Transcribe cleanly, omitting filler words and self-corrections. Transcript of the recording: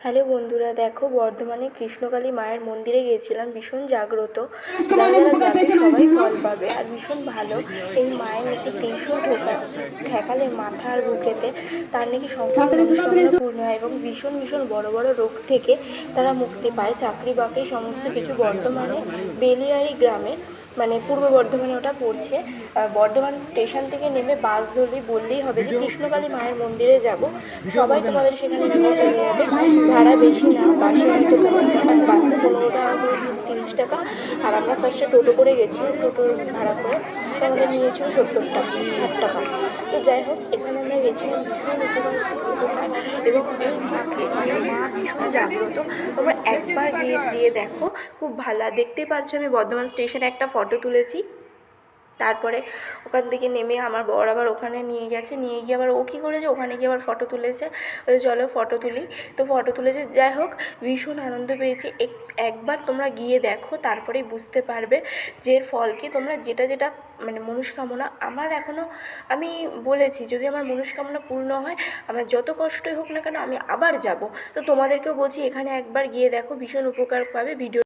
Hello বন্ধুরা, দেখো বর্ধমানে কৃষ্ণকালী মায়ের মন্দিরে গিয়েছিলাম। ভীষণ জাগ্রত, যারা যারা যাবে সবাই ফল পাবে। আর ভীষণ ভালো, এই মায়ের নাকি ত্রিশূল ঠেকালে মাথা আর বুকেতে তার নাকি সমস্ত মনস্কামনা পূর্ণ হয় এবং ভীষণ ভীষণ বড় বড় রোগ থেকে তারা মুক্তি পায়। চাকরি বাকরি সমস্ত কিছু। বর্ধমানে বেলিয়ারি গ্রামে, মানে পূর্ব বর্ধমানে ওটা পড়ছে। বর্ধমান স্টেশন থেকে নেমে বাস ধরবি, বললেই হবে যে কৃষ্ণকালী মায়ের মন্দিরে যাব, সবাই তোমাদের সেখানে নিয়ে চলে যাবে। ভাড়া বেশি না, বাসে হয়তো 15 টাকা, বাসে 15 টাকা করে নিয়েছে, 30 টাকা। আর আমরা ফার্স্টে টোটো করে গেছিলাম, টোটো ভাড়া করে, তো আমাদের নিয়েছিল 70 টাকা, 60 টাকা। তো যাই হোক, এখানে আমরা গেছিলাম, ভীষণ উপকার। এবং এই মাকে, এই মা ভীষণ জাগ্রত। তোমরা একবার গিয়ে যেয়ে দেখো, খুব ভালো। আর দেখতেই পারছো আমি বর্ধমান স্টেশনে একটা ফটো তুলেছি। তারপরে ওখান থেকে নেমে আমার বর আবার ওখানে নিয়ে গেছে, নিয়ে গিয়ে আবার ও কী করেছে, ওখানে গিয়ে আবার ফটো তুলেছে। চলো ফটো তুলি। তো ফটো তুলেছে। যাই হোক, ভীষণ আনন্দ পেয়েছি। একবার তোমরা গিয়ে দেখো, তারপরেই বুঝতে পারবে যে এর ফল কি। তোমরা যেটা যেটা মানে মনস্কামনা, আমার এখনও, আমি বলেছি যদি আমার মনস্কামনা পূর্ণ হয়, আমার যত কষ্টই হোক না কেন, আমি আবার যাব। তো তোমাদেরকেও বলছি এখানে একবার গিয়ে দেখো, ভীষণ উপকার পাবে। ভিডিও